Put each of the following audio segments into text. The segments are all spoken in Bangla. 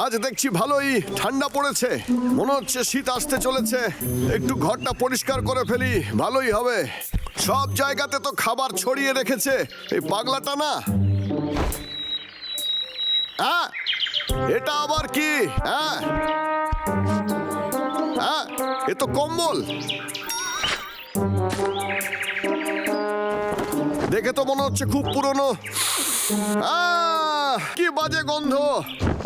আজ দেখছি ভালোই ঠান্ডা পড়েছে, মনে হচ্ছে শীত আসতে চলেছে। একটু ঘরটা পরিষ্কার করে ফেলি, ভালোই হবে। সব জায়গাতে তো খাবার ছড়িয়ে রেখেছে এই পাগলাটা না। হ্যাঁ, এটা আবার কি? হ্যাঁ হ্যাঁ, এ তো কম্বল। দেখে তো মনে হচ্ছে খুব পুরনো। কি বাজে গন্ধ।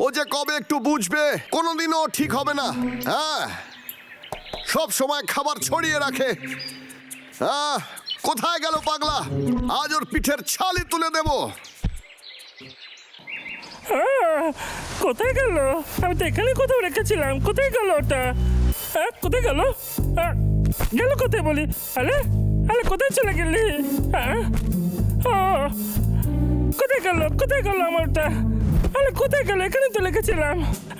ও যে কবে একটু বুঝবে, কোনোদিনও ঠিক হবে না। হ্যাঁ, সব সময় খাবার ছড়িয়ে রাখে। কোথায় গেল পাগলা? আজ ওর পিঠের ছালই তুলে দেব। কোথায় গেল? আমি তো এখানে কোথাও রেখেছিলাম। কোথায় গেল ওটা? কোথায় গেল? গেল কোথায় বলি? আরে আরে, কোথায় চলে গেলি? কোথায় গেল? কোথায় গেল আমার ওটা? আরে কোথায় গেল? এখানে তো রেখেছিলাম।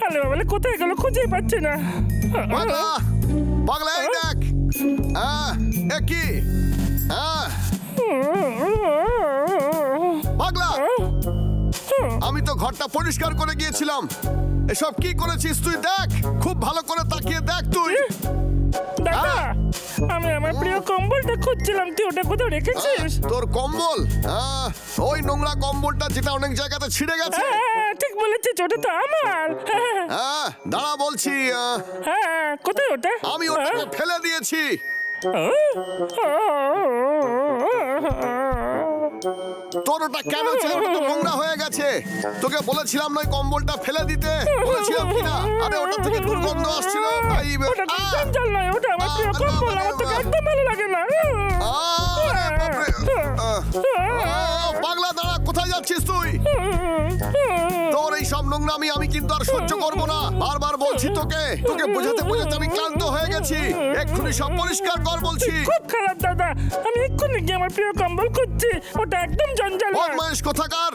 আরে বাবা, কোথায় গেল? খুঁজেই পাচ্ছি না। পাগলা, পাগলা, এই দেখ। এ কি? পাগলা, আমি তো ঘরটা পরিষ্কার করে গিয়েছিলাম। এসব কি করেছিস তুই? দেখ, খুব ভালো করে তাকিয়ে দেখ তুই। দাদা, আমি আমার প্রিয় কম্বলটা খুঁজছিলাম। তুই ওটা কোথাও রেখেছিস? তোর কম্বল? ওই নোংরা কম্বলটা যেটা অনেক জায়গাতে ছিঁড়ে গেছে। ঠিক বলেছিস, ওটা তো আমার। দাঁড়া বলছি। কোথায় ওটা? আমি ওটাকে ফেলে দিয়েছি। তোর ওটা কেন নোংরা হয়ে গেছে? তোকে বলেছিলাম নয় কম্বলটা ফেলে দিতে, বলেছিলাম কিনা? আরে ওটা থেকে দুর্গন্ধ আসছিল। জঞ্জাল নয়, ওটা আমার প্রিয় কম্বল। আমার তো একদম ভালো লাগে না। পাগলা, দাঁড়া, কোথায় যাচ্ছিস তুই? তোর এই সব নোংরামি আমি কিন্তু আর সহ্য করবো না। বারবার বলছি তোকে, তোকে বোঝাতে বোঝাতে আমি ক্লান্ত হয়ে গেছি। এক্ষুনি সব পরিষ্কার কর বলছি। খুব খারাপ দাদা, আমি এক্ষুনি গিয়ে আমার প্রিয় কম্বল খুঁজছি। ওটা একদম জঞ্জাল। বদমাইশ কোথাকার।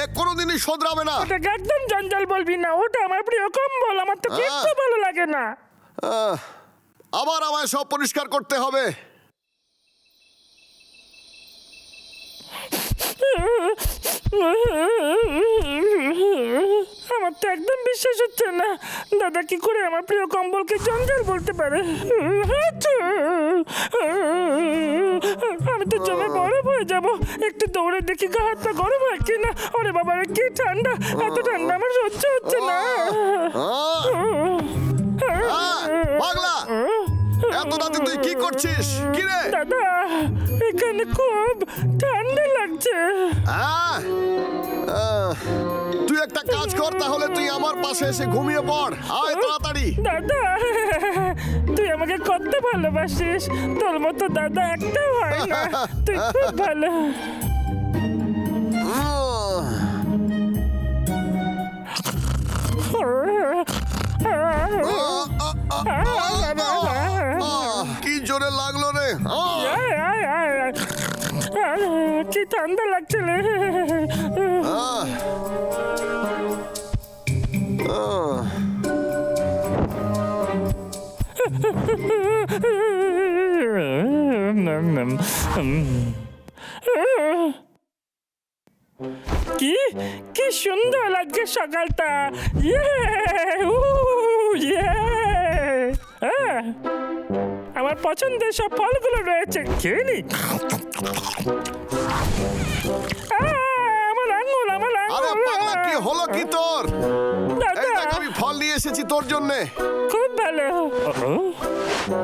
এ কোনোদিনই শোধরাবে না। ওটাকে একদম জঞ্জাল বলবি না। ওটা আমার প্রিয় কম্বল। আমার তো কিচ্ছু ভালো লাগে না। আবার আমায় সব পরিষ্কার করতে হবে। আমার তো একদম বিশ্বাস হচ্ছে না। দাদা কি করে আমার প্রিয় কম্বলকে জঞ্জাল বলতে পারে? আমি তো জমে বরফ হয়ে যাব। একটু দৌড়ে দেখি গা হাতটা গরম হয় কিনা। ওরে বাবা, কি ঠান্ডা! এত ঠান্ডা আমার সহ্য হচ্ছে না। পাগলা, এত রাতে তুই কি করছিস? কি রে? দাদা, এখানে খুব ঠান্ডা লাগছে। তুই একটা কাজ কর তাহলে, তুই আমার পাশে এসে ঘুমিয়ে পড়। আয় তাড়াতাড়ি। দাদা, তুই আমাকে কত ভালোবাসিস। তোর মতো দাদা একটাও হয় না। তুই খুব ভালো। কি জোরে লাগলো রে। কি ঠান্ডা লাগছে রে। কি কি সুন্দর লাগছে সকালটা। আমার পছন্দের সব ফলগুলো রয়েছে, খেয়ে নি। আমার আঙুল, আমার আঙুল। কি হলো কি তোর? দাদা, আমি ফল নিয়ে এসেছি তোর জন্য। খুব ভালো।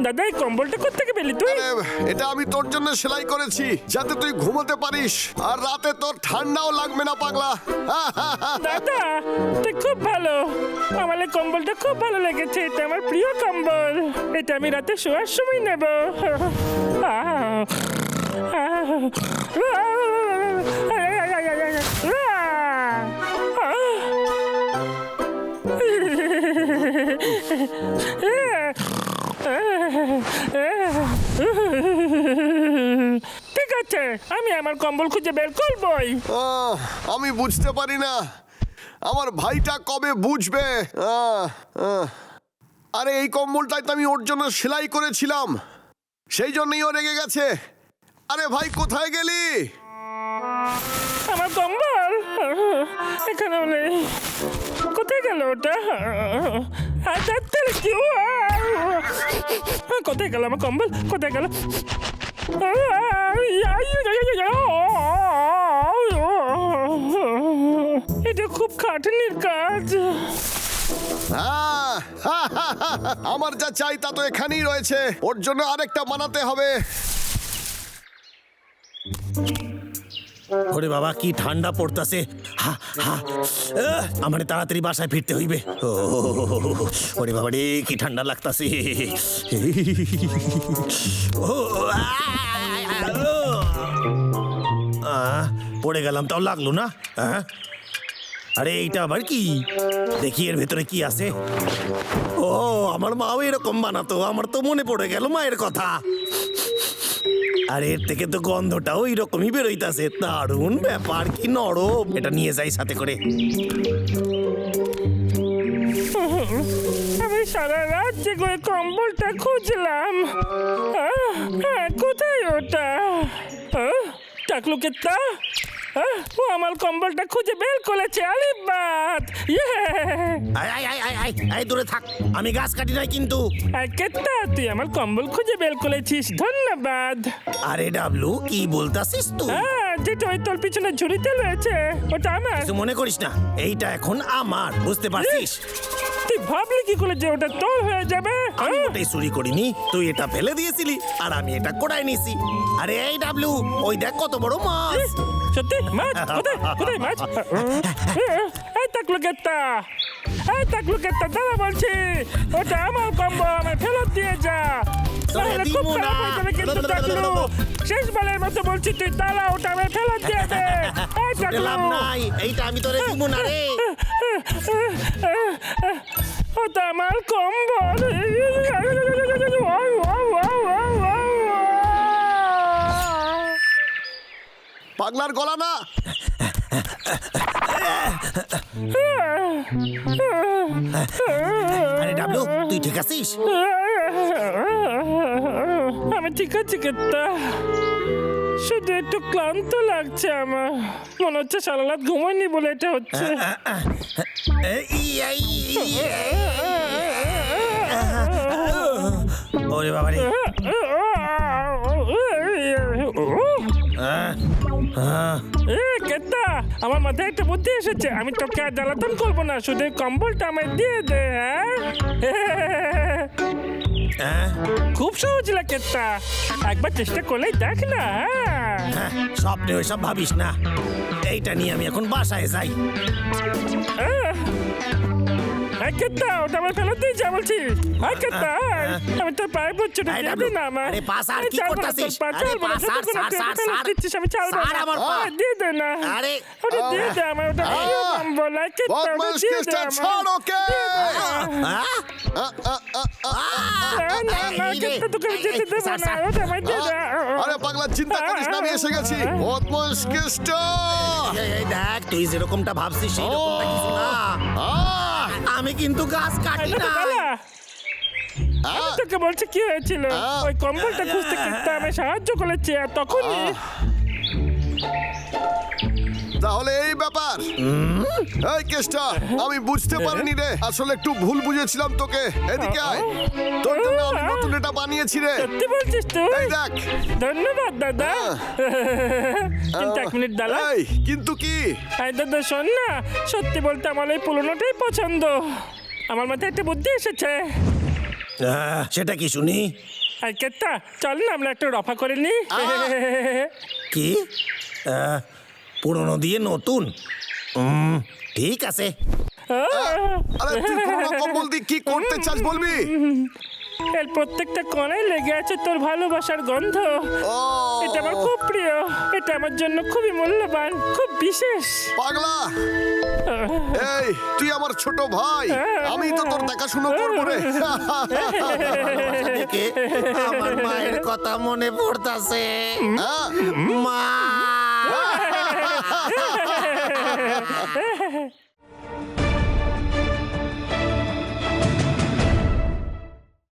দাদা, এই কম্বলটা কোত্থেকে পেলি তুই? এটা আমি তোর জন্য সেলাই করেছি, যাতে তুই ঘুমোতে পারিস আর রাতে তোর ঠান্ডাও লাগবে না পাগলা। দাদা, তুই খুব ভালো। আমার এই কম্বলটা খুব ভালো লেগেছে। এটা আমার প্রিয় কম্বল। এটা আমি রাতে শোয়ার সময় নেব। ঠিক আছে, আমি আমার কম্বল খুঁজে বের করবই। আমি বুঝতে পারি না আমার ভাইটা কবে বুঝবে। আরে এই কম্বলটাই তো আমি ওর জন্য সেলাই করেছিলাম, সেই জন্যই ও রেগে গেছে। আরে ভাই, কোথায় গেলি? কম্বল এখানে নেই। কোথায় গেল ওটা? কোথায় গেল আমার কম্বল? কোথায় গেল? এটা খুব খাটনির কাজ। আমার যা চাই তা তো এখানেই রয়েছে, ওর জন্য আরেকটা বানাতে হবে। ওরে বাবা কি ঠান্ডা পড়তাছে। আমার তাড়াতাড়ি বাসায় ফিরতে হইবে। ওরে বাবা রে কি ঠান্ডা লাগতাছে। পড়ে গেলাম তাও লাগলো না। আরে এইটা আবার কি? দেখি এর ভেতরে কি আছে। ও আমার মাও এরকম বানাতো, আমার তো মনে পড়ে গেল মায়ের কথা। আর এর থেকে তো গন্ধটাও এরকমই বেরোইতাছে। দারুণ ব্যাপার, কি নরম। এটা নিয়ে যাই সাথে করে। আমি সারা রাত জেগে ওই কম্বলটা খুঁজলাম। কোথায় ওটা? টাকলু কেত্তা ও আমার কম্বলটা খুঁজে বের করেছে। আলিবাদ আয় দূরে থাক, আমি গাছ কাটি নাই কিন্তু। কেত্তা তুই আমার কম্বল খুঁজে বের করেছিস, ধন্যবাদ। আরে ডাবলু কি বলতাছিস তুই? যেটা ওই তোর পিছনে ঝুড়িতে রয়েছে ওটা আমার। কিছু মনে করিস না, এইটা এখন আমার, বুঝতে পারছিস? তুই ভাবলি কি করে যে ওটা তোর হয়ে যাবে? আমি ওটাই চুরি করিনি, তুই এটা ফেলে দিয়েছিলি আর আমি এটা কোড়ায় নিছি। আরে এই ডাবলু ওই দেখ কত বড় মাছ। সত্যি মাছ? কোথায় কোথায় মাছ? এই টাকলু কেত্তা, দাঁড়া বলছি। ওটা আমার কম্বল, আমি ফেরত দিয়ে যা। তাহলে খুব খারাপ হয়ে যাবে কিন্তু টাকলু। শেষবারের মতো বলছি তুই দাঁড়া, ওটা আমি ফেরত দিয়ে দে। লাভ নাই, এইটা আমি তোরে দিব না রে। ওটা আমার কম্বল। পাগলার গলা না। আরে ডাবলু তুই ঠিক আছিস? আমি ঠিক আছি কেত্তা, শুধু একটু ক্লান্ত লাগছে আমার। মনে হচ্ছে সারা রাত ঘুমাইনি বলে এটা হচ্ছে। ওরে বাবা রে। কেত্তা আমার মাথায় একটা বুদ্ধি এসেছে। আমি তোকে আর জ্বালাতন করবো না, শুধু এই কম্বলটা আমায় দিয়ে দে। খুব সহজ লাগে কেত্তা, একবার চেষ্টা করলেই দেখ না। স্বপ্নে ওইসব ভাবিস না, এইটা নিয়ে আমি এখন বাসায় যাই। কেত্তা ওটা আমার ফেরত দিয়ে যা বলছি। কেত্তা আমি তোর পায়ে পড়ছি না, দিবি না আমার। আরে পাস আর কি করতাছিস? আরে পাস আর দিচ্ছিস, আমি ছাড়বো না। আমার পা দিয়ে দে না। আরে ওটা দিয়ে দে আমার, ওটা কম্বল। কেত্তা ওটা বদমাশ দিয়ে দে কেসটা আমার। ছাড় ওকে। না কেত্তা তোকে আমি যেতে দেবো না, ওটা আমায় দিয়ে দে। আরে পাগলা চিন্তা করিস না, আমি এসে গেছি। বদমাশ কেসটা। এই দেখ তুই যেরকমটা ভাবছিস সেরকমটা কিছু না। আমি কিন্তু গাছ কাটি না। আমি তোকে বলছি কি হয়েছিল। ওই কম্বলটা খুঁজতে কিন্তু আমি সাহায্য করেছি, আর তখনই তাহলে এই ব্যাপার। এই কেসটা আমি বুঝতে পারিনি রে, আসলে একটু ভুল বুঝেছিলাম তোকে। এদিকে আয়, তোর জন্য আমি নতুন এটা বানিয়েছি রে। সত্যি বলছিস তুই? এই দেখ। ধন্যবাদ দাদা। কিন্তু এক মিনিট দাদা। এই কিন্তু কি? এই দাদা শোন না, সত্যি বলতে আমার এই পুরোনোটাই পছন্দ। আমার মাথায় একটা বুদ্ধি এসেছে। সেটা কি শুনি? এই কেত্তা চল না আমরা একটু রফা করে নি। কি পুরনো দিয়ে নতুন? ঠিক আছে। আরে তুই পুরো কম্বল দিয়ে কি করতে চাস বলবি? এর প্রত্যেকটা কোণায় লেগে আছে তোর ভালোবাসার গন্ধ। এটা আমার খুব প্রিয়, এটা আমার জন্য খুবই মূল্যবান, খুব বিশেষ। পাগলা, এই তুই আমার ছোট ভাই, আমি তো তোর দেখাশুনো করবো রে। দেখে আমার মায়ের কথা মনে পড়তাছে। মা